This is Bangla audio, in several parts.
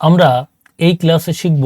আমরা এই ক্লাসে শিখব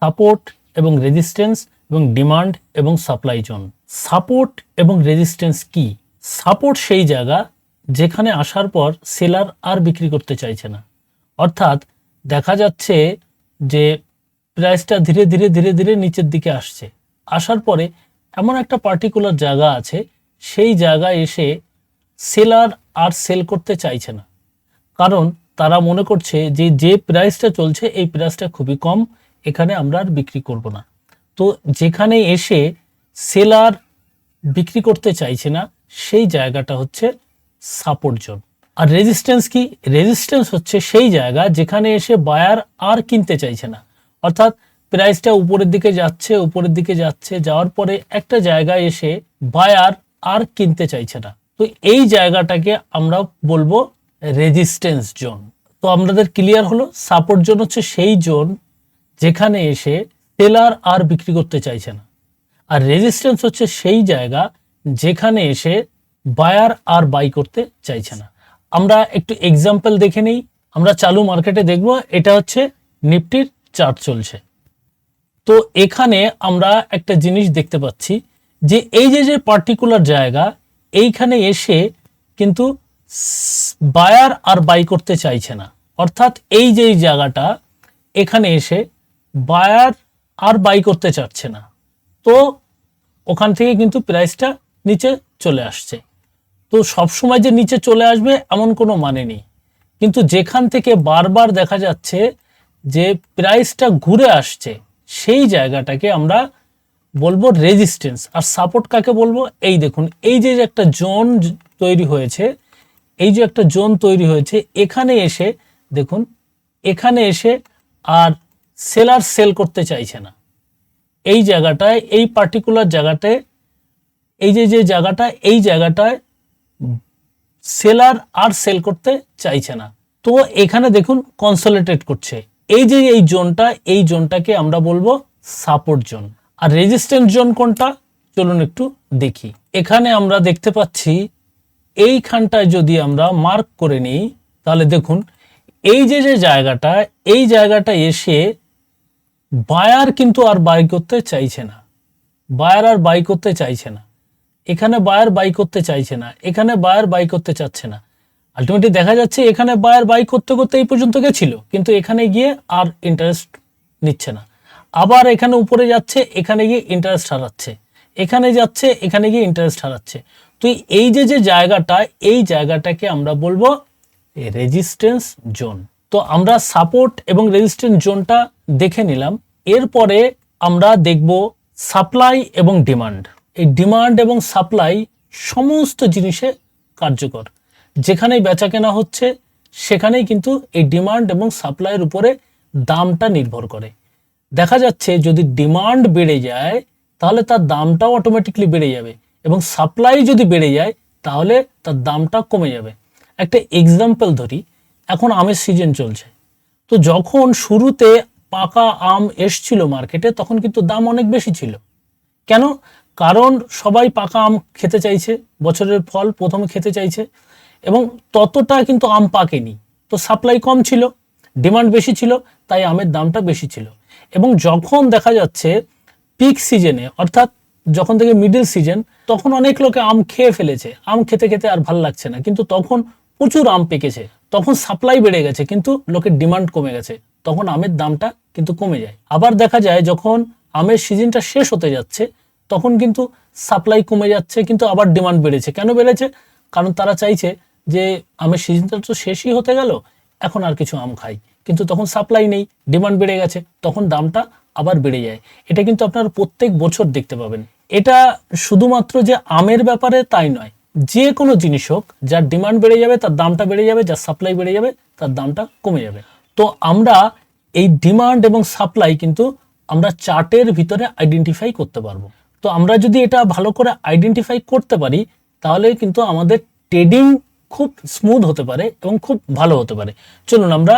সাপোর্ট এবং রেজিস্ট্যান্স এবং ডিমান্ড এবং সাপ্লাই জোন। সাপোর্ট এবং রেজিস্ট্যান্স কি? সাপোর্ট সেই জায়গা যেখানে আসার পর সেলার আর বিক্রি করতে চাইছে না, অর্থাৎ দেখা যাচ্ছে যে প্রাইসটা ধীরে ধীরে ধীরে ধীরে নিচের দিকে আসছে, আসার পরে এমন একটা পার্টিকুলার জায়গা আছে, সেই জায়গায় এসে সেলার আর সেল করতে চাইছে না, কারণ তারা মনে করছে যে যে প্রাইসটা চলছে এই প্রাইসটা খুবই কম, এখানে আমরা আর বিক্রি করব না। তো যেখানে এসে সেলার বিক্রি করতে চাইছে না সেই জায়গাটা হচ্ছে সাপোর্ট জোন। আর রেজিস্ট্যান্স কি? রেজিস্ট্যান্স হচ্ছে সেই জায়গা যেখানে এসে বায়ার আর কিনতে চাইছে না, অর্থাৎ প্রাইসটা উপরের দিকে যাচ্ছে, যাওয়ার পরে একটা জায়গায় এসে বায়ার আর কিনতে চাইছে না। তো এই জায়গাটাকে আমরা বলবো রেজিস্ট্যান্স জোন। তো আমাদের ক্লিয়ার হলো, সাপোর্ট জোন হচ্ছে সেই জোন যেখানে এসে সেলার আর বিক্রি করতে চাইছে না, আর রেজিস্ট্যান্স হচ্ছে সেই জায়গা যেখানে এসে বায়ার আর বাই করতে চাইছে না। আমরা একটু এক্সাম্পল দেখে নেই। আমরা চালু মার্কেটে দেখব, এটা হচ্ছে নিফটির চার্ট চলছে। তো এখানে আমরা একটা জিনিস দেখতে পাচ্ছি যে এই যে পার্টিকুলার জায়গা, এইখানে এসে কিন্তু বায়ার আর বাই করতে চাইছে না, অর্থাৎ এই যে জায়গাটা, এখানে এসে বায়ার আর বাই করতে চাচ্ছে না। তো ওখান থেকে কিন্তু প্রাইসটা নিচে চলে আসছে। তো সবসময় যে নিচে চলে আসবে এমন কোনো মানে নেই, কিন্তু যেখান থেকে বারবার দেখা যাচ্ছে যে প্রাইসটা ঘুরে আসছে সেই জায়গাটাকে আমরা বলবো রেজিস্ট্যান্স। আর সাপোর্ট কাকে বলবো? এই দেখুন, এই যে একটা জোন তৈরি হয়েছে, এখানে এসে দেখুন, এখানে এসে আর সেলার সেল করতে চাইছে না। এই জায়গাটায়, এই পার্টিকুলার জায়গাটায়, এই যে জায়গাটা, এই জায়গাটায় সেলার আর সেল করতে চাইছে না। তো এখানে দেখুন কনসোলিডেট করছে। এই জোনটাকে আমরা বলবো সাপোর্ট জোন। আর রেজিস্ট্যান্স জোন কোনটা? চলুন একটু দেখি। এখানে আমরা দেখতে পাচ্ছি, এইখানটায় যদি আমরা মার্ক করে নিই তাহলে দেখুন, এই যে জায়গাটা, এই জায়গাটা এসে বায়ার কিন্তু আর বাই করতে চাইছে না, এখানে বায়ার বাই করতে চাইছে না, এখানে বায়ার বাই করতে চাচ্ছে না। আলটিমেটলি দেখা যাচ্ছে এখানে বায়ার বাই করতে করতে এই পর্যন্ত গেছিল, কিন্তু এখানে গিয়ে আর ইন্টারেস্ট নিচ্ছে না। আবার এখানে উপরে যাচ্ছে, এখানে গিয়ে ইন্টারেস্ট হারাচ্ছে, এখানে যাচ্ছে, এখানে গিয়ে ইন্টারেস্ট হারাচ্ছে। তো এই যে জায়গাটা, এই জায়গাটাকে আমরা বলবো রেজিস্ট্যান্স জোন। তো আমরা সাপোর্ট এবং রেজিস্ট্যান্স জোনটা দেখে নিলাম। এরপরে আমরা দেখব সাপ্লাই এবং ডিমান্ড। এই ডিমান্ড এবং সাপ্লাই সমস্ত জিনিসে কার্যকর। যেখানেই বেচা কেনা হচ্ছে সেখানেই কিন্তু এই ডিমান্ড এবং সাপ্লাইয়ের উপরে দামটা নির্ভর করে। দেখা যাচ্ছে যদি ডিমান্ড বেড়ে যায় তাহলে তার দামটাও অটোমেটিকলি বেড়ে যাবে, এবং সাপ্লাই যদি বেড়ে যায় তাহলে তার দামটা কমে যাবে। একটা এক্সাম্পল ধরি, এখন আমের সিজন চলছে। তো যখন শুরুতে পাকা আম এসছিল মার্কেটে, তখন কিন্তু দাম অনেক বেশি ছিল। কেন? কারণ সবাই পাকা আম খেতে চাইছে, বছরের ফল প্রথমে খেতে চাইছে, এবং ততটা কিন্তু আম পাকেনি। তো সাপ্লাই কম ছিল, ডিমান্ড বেশি ছিল, তাই আমের দামটা বেশি ছিল। এবং যখন দেখা যাচ্ছে পিক সিজনে, অর্থাৎ যখন থেকে মিডল সিজন, তখন অনেক লোকে আম খেয়ে ফেলেছে, আম খেতে খেতে আর ভাল লাগছে না, কিন্তু তখন প্রচুর আম পেকেছে, তখন সাপ্লাই বেড়ে গেছে কিন্তু লোকের ডিমান্ড কমে গেছে, তখন আমের দামটা কিন্তু কমে যায়। আবার দেখা যায় যখন আমের সিজনটা শেষ হতে যাচ্ছে, তখন কিন্তু সাপ্লাই কমে যাচ্ছে কিন্তু আবার ডিমান্ড বেড়েছে। কেন বেড়েছে? কারণ তারা চাইছে যে আমের সিজনটা তো শেষই হতে গেল, এখন আর কিছু আম খাই, কিন্তু তখন সাপ্লাই নেই, ডিমান্ড বেড়ে গেছে, তখন দামটা আবার বেড়ে যায়। এটা কিন্তু আপনারা প্রত্যেক বছর দেখতে পাবেন। এটা শুধুমাত্র যে আমের ব্যাপারে তাই নয়, যে কোনো জিনিস হোক, যার ডিমান্ড বেড়ে যাবে তার দামটা বেড়ে যাবে, যার সাপ্লাই বেড়ে যাবে তার দামটা কমে যাবে। তো আমরা এই ডিমান্ড এবং সাপ্লাই কিন্তু আমরা চার্টের ভিতরে আইডেন্টিফাই করতে পারবো। তো আমরা যদি এটা ভালো করে আইডেন্টিফাই করতে পারি তাহলে কিন্তু আমাদের ট্রেডিং খুব স্মুথ হতে পারে এবং খুব ভালো হতে পারে। চলুন আমরা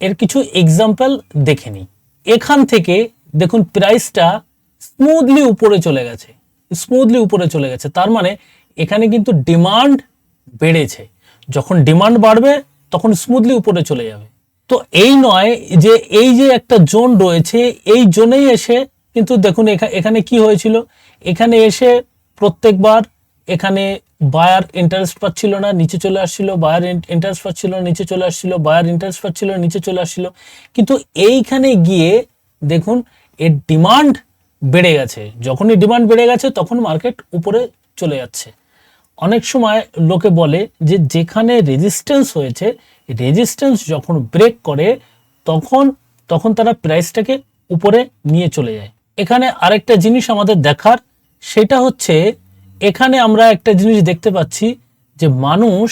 এর কিছু এক্সাম্পল দেখে নিই। এখান থেকে দেখুন প্রাইসটা স্মুথলি উপরে চলে গেছে, তার মানে এখানে কিন্তু ডিমান্ড বেড়েছে। যখন ডিমান্ড বাড়বে তখন স্মুথলি উপরে চলে যাবে, তো এই নয় যে এই যে একটা জোন রয়েছে, এই জোনেই এসে কিন্তু দেখুন এখানে কি হয়েছিল, এখানে এসে প্রত্যেকবার এখানে বায়ার ইন্টারেস্ট পাচ্ছিল না, নিচে চলে আসছিল, বায়ার ইন্টারেস্ট পাচ্ছিল না, নিচে চলে আসছিল, বায়ার ইন্টারেস্ট পাচ্ছিল না, নিচে চলে আসছিল। কিন্তু এইখানে গিয়ে দেখুন এর ডিমান্ড বেড়ে গেছে, যখনই ডিমান্ড বেড়ে গেছে তখন মার্কেট উপরে চলে যাচ্ছে। অনেক সময় লোকে বলে যে যেখানে রেজিস্ট্যান্স হয়েছে, রেজিস্ট্যান্স যখন ব্রেক করে তখন তখন তারা প্রাইসটাকে উপরে নিয়ে চলে যায়। এখানে আরেকটা জিনিস আমাদের দেখার, সেটা হচ্ছে এখানে আমরা একটা জিনিস দেখতে পাচ্ছি যে মানুষ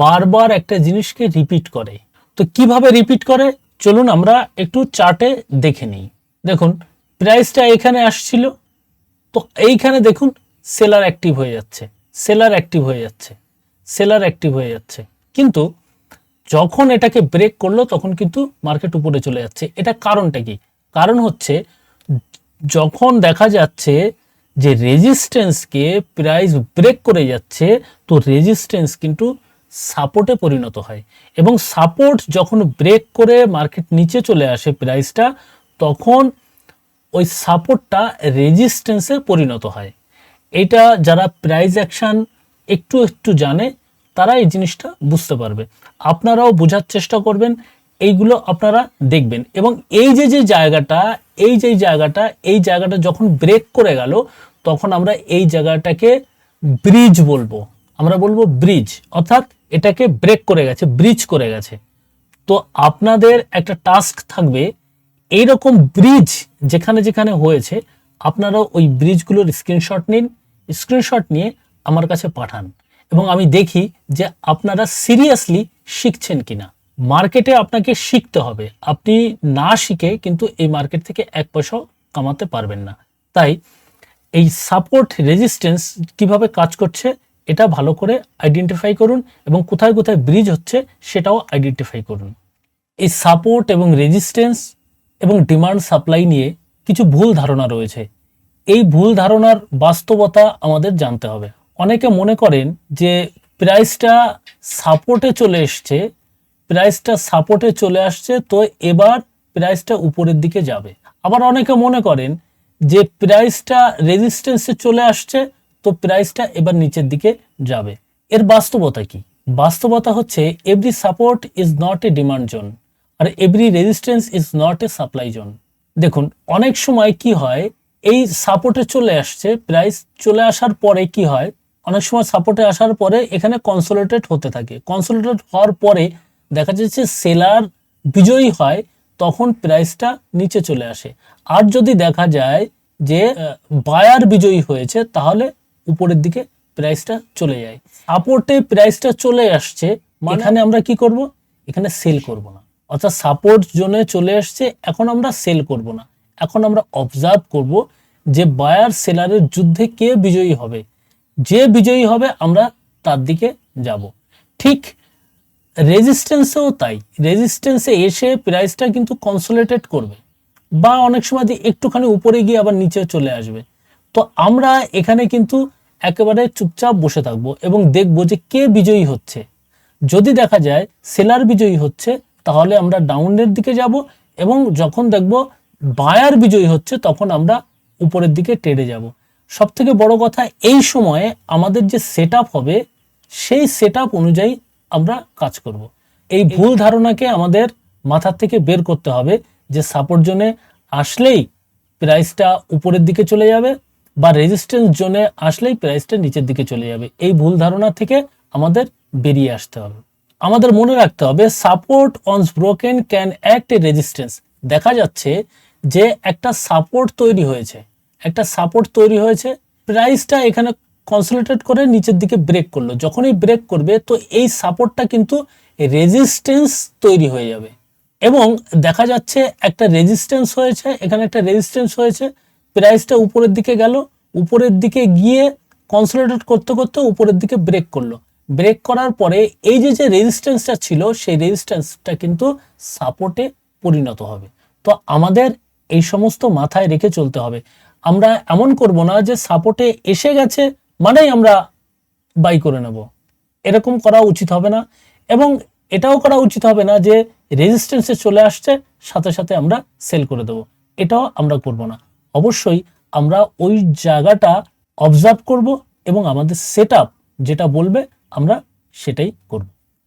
বারবার একটা জিনিসকে রিপিট করে। তো কিভাবে রিপিট করে চলুন আমরা একটু চার্টে দেখে নিই। দেখুন প্রাইসটা এখানে আসছিল, তো এইখানে দেখুন সেলার অ্যাক্টিভ হয়ে যাচ্ছে, সেলার অ্যাক্টিভ হয়ে যাচ্ছে, সেলার অ্যাক্টিভ হয়ে যাচ্ছে, কিন্তু যখন এটাকে ব্রেক করলো তখন কিন্তু মার্কেট উপরে চলে যাচ্ছে। এটা কারণটা কি? কারণ হচ্ছে যখন দেখা যাচ্ছে যে রেজিস্ট্যান্সকে প্রাইস ব্রেক করে যাচ্ছে, তো রেজিস্ট্যান্স কিন্তু সাপোর্টে পরিণত হয়, এবং সাপোর্ট যখন ব্রেক করে মার্কেট নিচে চলে আসে প্রাইসটা, তখন ওই সাপোর্টটা রেজিস্ট্যান্সে পরিণত হয়। এটা যারা প্রাইস অ্যাকশন একটু একটু জানে তারা এই জিনিসটা বুঝতে পারবে। আপনারাও বোঝার চেষ্টা করবেন, এইগুলো আপনারা দেখবেন। এবং এই যে জায়গাটা, এই জায়গাটা যখন ব্রেক করে গেল, তখন আমরা এই জায়গাটাকে ব্রিজ বলবো, আমরা বলবো ব্রিজ, অর্থাৎ এটাকে ব্রেক করে গেছে, ব্রিজ করে গেছে। তো আপনাদের একটা টাস্ক থাকবে, এইরকম ব্রিজ যেখানে যেখানে হয়েছে আপনারা ওই ব্রিজগুলোর স্ক্রিনশট নিন, স্ক্রিনশট নিয়ে আমার কাছে পাঠান, এবং আমি দেখি যে আপনারা সিরিয়াসলি শিখছেন কিনা। মার্কেটে আপনাকে শিখতে হবে, আপনি না শিখে কিন্তু এই মার্কেট থেকে এক পয়সাও কামাতে পারবেন না। তাই এই সাপোর্ট রেজিস্ট্যান্স কিভাবে কাজ করছে এটা ভালো করে আইডেন্টিফাই করুন, এবং কোথায় কোথায় ব্রিজ হচ্ছে সেটাও আইডেন্টিফাই করুন। এই সাপোর্ট এবং রেজিস্ট্যান্স এবং ডিমান্ড সাপ্লাই নিয়ে কিছু ভুল ধারণা রয়েছে। এই ভুল ধারণার বাস্তবতা আমাদের জানতে হবে। অনেকে মনে করেন যে প্রাইসটা সাপোর্টে চলে এসছে, প্রাইসটা সাপোর্টে চলে আসছে, তো এবার প্রাইসটা উপরের দিকে যাবে। আবার অনেকে মনে করেন যে প্রাইসটা রেজিস্ট্যান্সে চলে আসছে, তো প্রাইসটা এবার নিচের দিকে যাবে। এর বাস্তবতা কি? বাস্তবতা হচ্ছে every support is not a demand zone, আর every resistance is not a supply zone. দেখুন অনেক সময় কি হয়, এই সাপোর্টে চলে আসছে, প্রাইস চলে আসার পরে কি হয়, অনেক সময় সাপোর্টে আসার পরে এখানে কনসোলিডেট হতে থাকে, কনসোলিডেট হওয়ার পরে দেখা যাচ্ছে সেলার বিজয়ী হয়, তখন প্রাইসটা নিচে চলে আসে। আর যদি দেখা যায় যে বায়ার বিজয়ী হয়েছে, তাহলে উপরের দিকে প্রাইসটা চলে যায়। সাপোর্টে প্রাইসটা চলে আসছে, এখানে আমরা কি করব? এখানে সেল করব না, অর্থাৎ সাপোর্ট জোনে চলে আসছে, এখন আমরা সেল করব না, এখন আমরা অবজার্ভ করব যে বায়ার সেলারের যুদ্ধে কে বিজয়ী হবে। যে বিজয়ী হবে আমরা তার দিকে যাব। ঠিক রেজিস্ট্যান্সেও তাই, রেজিস্ট্যান্সে এসে প্রাইসটা কিন্তু কনসোলিডেট করবে, বা অনেক সময় একটুখানি উপরে গিয়ে আবার নিচে চলে আসবে। তো আমরা এখানে কিন্তু একেবারে চুপচাপ বসে থাকবো এবং দেখব যে কে বিজয়ী হচ্ছে। যদি দেখা যায় সেলার বিজয়ী হচ্ছে, তাহলে আমরা ডাউনের দিকে যাব, এবং যখন দেখব বায়ার বিজয়ী হচ্ছে, তখন আমরা উপরের দিকে টেনে যাব। সব থেকে বড় কথা, এই সময়ে আমাদের যে সেট হবে, সেই সেট অনুযায়ী আমরা কাজ করব। এই ভুল ধারণাকে আমাদের মাথার থেকে বের করতে হবে যে সাপোর্ট জোনে আসলেই প্রাইসটা উপরের দিকে চলে যাবে, বা রেজিস্ট্যান্স জোনে আসলেই প্রাইসটা নিচের দিকে চলে যাবে। এই ভুল ধারণা থেকে আমাদের বেরিয়ে আসতে হবে। আমাদের মনে রাখতে হবে support once broken can act a resistance. দেখা যাচ্ছে যে একটা সাপোর্ট তৈরি হয়েছে, একটা সাপোর্ট তৈরি হয়েছে, প্রাইসটা এখানে কনসোলিডেট করে নিচের দিকে ব্রেক করলো। যখনই ব্রেক করবে, তো এই সাপোর্টটা কিন্তু রেজিস্ট্যান্স তৈরি হয়ে যাবে, এবং দেখা যাচ্ছে একটা রেজিস্ট্যান্স হয়েছে, এখানে একটা রেজিস্ট্যান্স হয়েছে, প্রাইসটা উপরের দিকে গেল, উপরের দিকে গিয়ে কনসোলিডেট করতে করতে উপরের দিকে ব্রেক করলো। ব্রেক করার পরে এই যে রেজিস্ট্যান্সটা ছিল, সেই রেজিস্ট্যান্সটা কিন্তু সাপোর্টে পরিণত হবে। তো আমাদের এই সমস্ত মাথায় রেখে চলতে হবে। আমরা এমন করব না যে সাপোর্টে এসে গেছে মানেই আমরা বাই করে নেব, এরকম করা উচিত হবে না। এবং এটাও করা উচিত হবে না যে রেজিস্ট্যান্সে চলে আসছে সাথে সাথে আমরা সেল করে দেবো, এটাও আমরা করব না। অবশ্যই আমরা ওই জায়গাটা অবজার্ভ করব এবং আমাদের সেটআপ যেটা বলবে আমরা সেটাই করব।